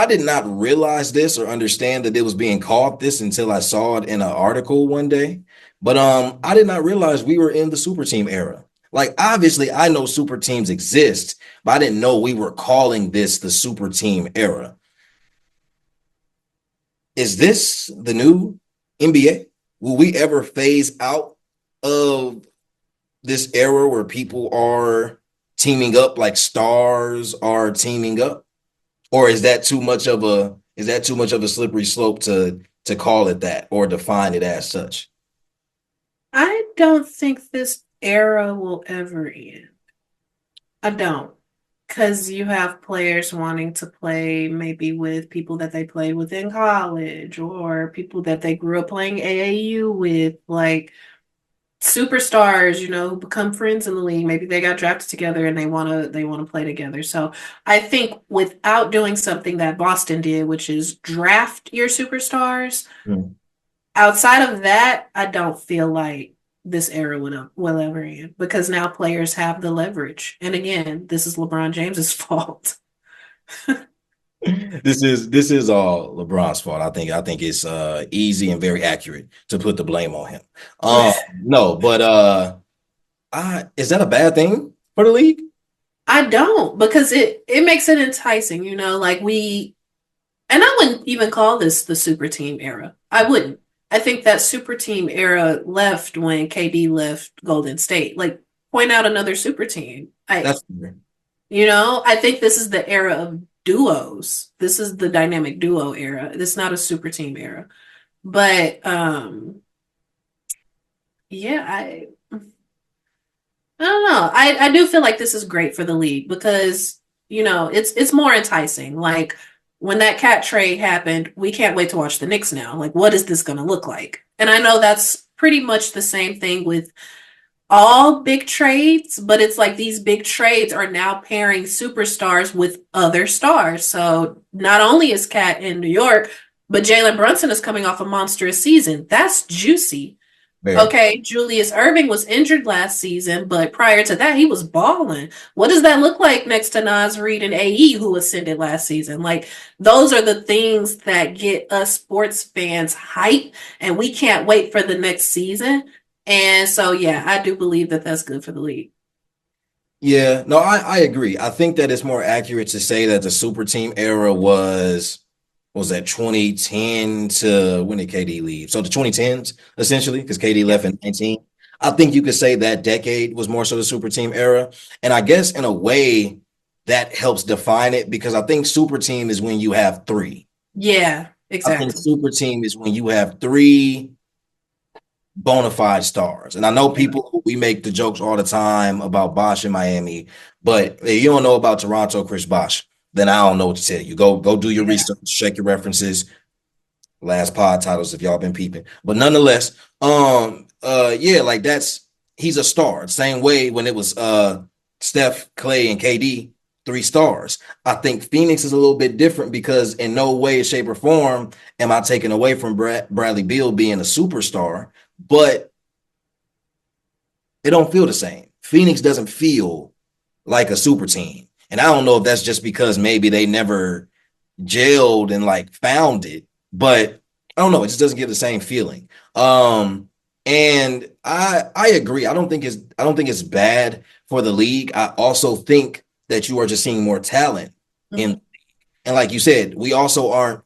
I did not realize this or understand that it was being called this until I saw it in an article one day. But I did not realize we were in the super team era. Like obviously I know super teams exist, but I didn't know we were calling this the super team era. Is this the new NBA? Will we ever phase out of this era where people are teaming up like stars are teaming up? Or is that too much of a slippery slope to call it that or define it as such? I don't think this era will ever end. I don't. Because you have players wanting to play maybe with people that they played with in college or people that they grew up playing AAU with, like superstars, who become friends in the league. Maybe they got drafted together and they wanna play together. So I think without doing something that Boston did, which is draft your superstars, Hmm. outside of that, I don't feel like this era will ever end because now players have the leverage. And again, this is LeBron James's fault. This is all LeBron's fault. I think it's easy and very accurate to put the blame on him. No, but is that a bad thing for the league? I don't because it makes it enticing, like and I wouldn't even call this the super team era. I wouldn't. I think that super team era left when KD left Golden State. Like point out another super team. That's I think this is the era of duos. This is the dynamic duo era. This is not a super team era. But yeah, I don't know. I do feel like this is great for the league because, it's more enticing. Like when that cat trade happened, we can't wait to watch the Knicks now. Like, what is this gonna look like? And I know that's pretty much the same thing with all big trades, but it's like these big trades are now pairing superstars with other stars. So not only is Cat in New York, but Jalen Brunson is coming off a monstrous season. That's juicy. very. Okay, Julius Irving was injured last season, but prior to that, he was balling. What does that look like next to Nas Reed and AE, who ascended last season? Like, those are the things that get us sports fans hype, and we can't wait for the next season. And so, yeah, I do believe that that's good for the league. Yeah, no, I agree. I think that it's more accurate to say that the super team era was that 2010 to when did KD leave? So the 2010s, essentially, because KD Yeah. left in 19. I think you could say that decade was more so the super team era. And I guess in a way that helps define it because I think super team is when you have three. Yeah, I think exactly. super team is when you have three bona fide stars. And I know Yeah. people, we make the jokes all the time about Bosh in Miami, but if you don't know about Toronto, Chris Bosh, then I don't know what to tell you. Go do your Yeah. research, check your references, last pod titles if y'all been peeping. But nonetheless, yeah, like he's a star. Same way when it was Steph, Clay, and KD, three stars. I think Phoenix is a little bit different because in no way, shape, or form am I taking away from Bradley Beal being a superstar, but it don't feel the same. Phoenix doesn't feel like a super team. And I don't know if that's just because maybe they never gelled and like found it, but I don't know. It just doesn't give the same feeling. And I agree. I don't think it's bad for the league. I also think that you are just seeing more talent Mhm. in, and like you said, we also aren't.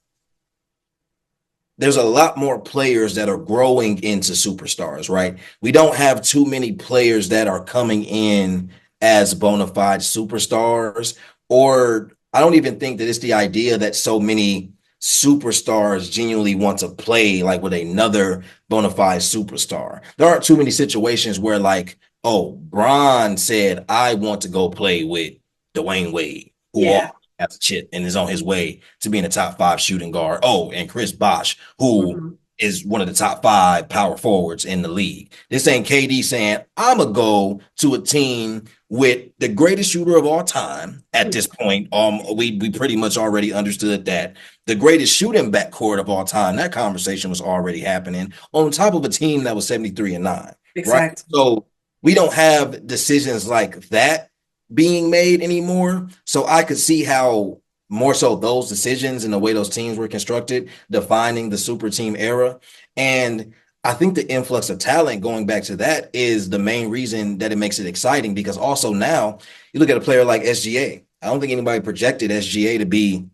There's a lot more players that are growing into superstars, right? We don't have too many players that are coming in as bona fide superstars, or I don't even think that it's the idea that so many superstars genuinely want to play like with another bona fide superstar. There aren't too many situations where like, oh, Bron said, I want to go play with Dwayne Wade, who Yeah. already has a chip and is on his way to being a top five shooting guard. Oh, and Chris Bosh, who Mhm. is one of the top five power forwards in the league. This ain't KD saying, I'm going to go to a team with the greatest shooter of all time at this point. We pretty much already understood that the greatest shooting backcourt of all time, that conversation was already happening on top of a team that was 73-9, right? Exactly. So we don't have decisions like that being made anymore. So I could see how more so those decisions and the way those teams were constructed, defining the super team era. And I think the influx of talent going back to that is the main reason that it makes it exciting because also now you look at a player like SGA. I don't think anybody projected SGA to be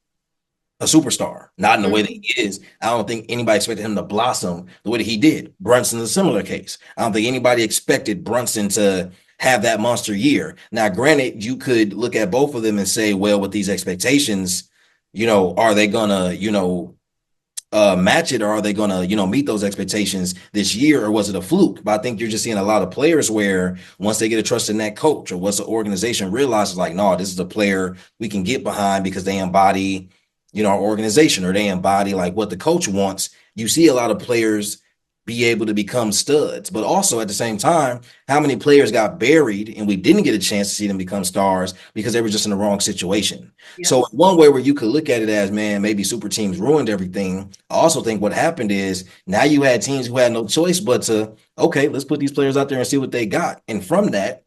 a superstar, not in the way that Mhm. he is. I don't think anybody expected him to blossom the way that he did. Brunson's a similar case. I don't think anybody expected Brunson to have that monster year. Now, granted, you could look at both of them and say, well, with these expectations, are they gonna, match it, or are they gonna, meet those expectations this year, or was it a fluke? But I think you're just seeing a lot of players where once they get a trust in that coach or once the organization realizes, like, no, this is a player we can get behind because they embody, our organization or they embody like what the coach wants. You see a lot of players be able to become studs, but also at the same time, how many players got buried and we didn't get a chance to see them become stars because they were just in the wrong situation. So Yes. one way where you could look at it as, man, maybe super teams ruined everything. I also think what happened is now you had teams who had no choice but to, okay, let's put these players out there and see what they got. And from that,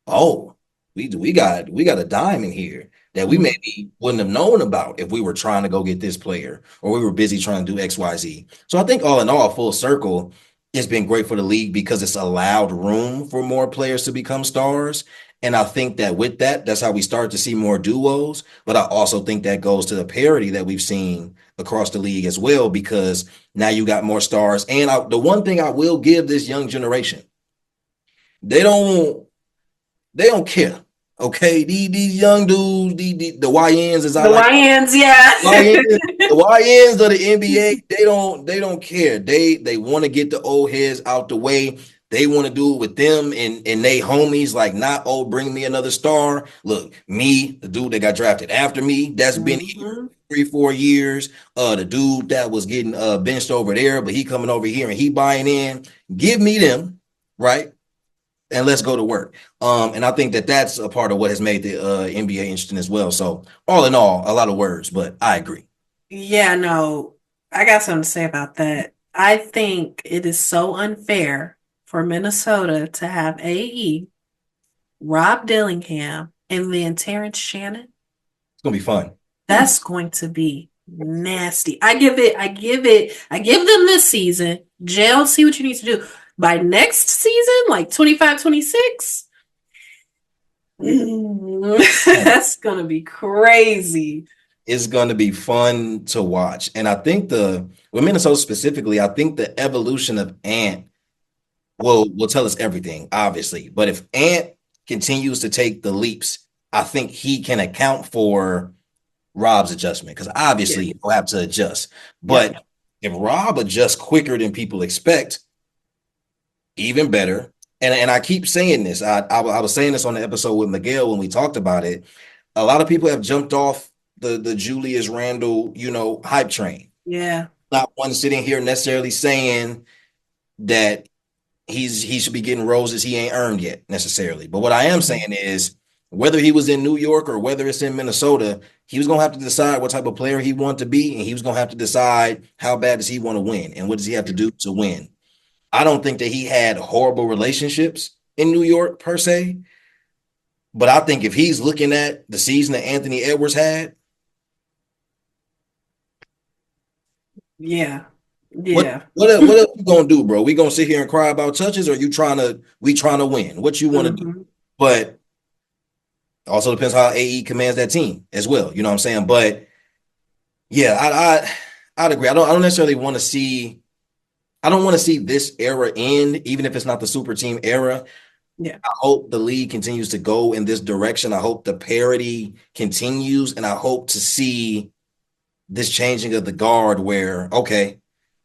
oh, we got a diamond here that we Mhm. maybe wouldn't have known about if we were trying to go get this player or we were busy trying to do XYZ. So I think all in all, full circle, it's been great for the league because it's allowed room for more players to become stars. And I think that with that, that's how we start to see more duos. But I also think that goes to the parity that we've seen across the league as well, because now you got more stars. And the one thing I will give this young generation, they don't they don't care. Okay, these young dudes, the YNs, as I The like YNs, yeah. YNs, the YNs of the NBA, they don't care. They want to get the old heads out the way. They want to do it with them and they homies, like, not, oh, bring me another star. Look, me, the dude that got drafted after me, that's been here Mhm. 3 4 years. The dude that was getting benched over there, but he coming over here and he buying in. Give me them, right? And let's go to work. And I think that that's a part of what has made the NBA interesting as well. So all in all, a lot of words, but I agree. Yeah, no, I got something to say about that. I think it is so unfair for Minnesota to have AE, Rob Dillingham, and then Terrence Shannon. It's gonna be fun. That's going to be nasty. I give them this season. Jail, see what you need to do. By next season, like 25, 26, that's gonna be crazy. It's gonna be fun to watch. And I think with Minnesota specifically, I think the evolution of Ant will tell us everything, obviously. But if Ant continues to take the leaps, I think he can account for Rob's adjustment because Yeah, obviously he'll have to adjust. yeah, But if Rob adjusts quicker than people expect, even better. And I keep saying this. I was saying this on the episode with Miguel when we talked about it. A lot of people have jumped off the Julius Randle, hype train. yeah. Not one sitting here necessarily saying that he should be getting roses he ain't earned yet necessarily. But what I am Mhm. saying is whether he was in New York or whether it's in Minnesota, he was gonna have to decide what type of player he wanted to be, and he was gonna have to decide how bad does he want to win and what does he have to do to win. I don't think that he had horrible relationships in New York per se, but I think if he's looking at the season that Anthony Edwards had, Yeah, what yeah. what else you gonna do, bro? We gonna sit here and cry about touches, or we trying to win? What you want to do? Hmm. But also depends how AE commands that team as well. You know what I'm saying? But yeah, I'd agree. I don't necessarily want to see. I don't want to see this era end, even if it's not the super team era. Yeah. I hope the league continues to go in this direction. I hope the parity continues, and I hope to see this changing of the guard where, okay,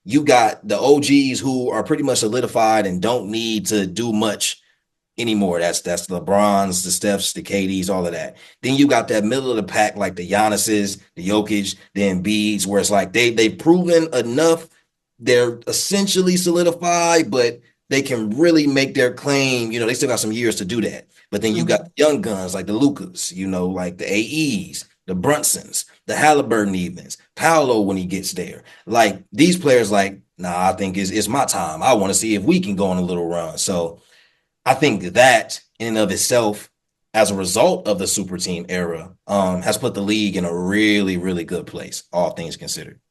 you got the OGs who are pretty much solidified and don't need to do much anymore. That's the LeBrons, the Stephs, the KDs, all of that. Then you got that middle of the pack, like the Giannis's, the Jokic, the Embiids, where it's like they've proven enough. They're essentially solidified, but they can really make their claim. They still got some years to do that. But then you got Hmm. the young guns like the Lucas, like the AEs, the Brunsons, the Halliburton evens, Paolo when he gets there. Like these players, like, nah, I think it's my time. I want to see if we can go on a little run. So I think that in and of itself as a result of the super team era, has put the league in a really, really good place, all things considered.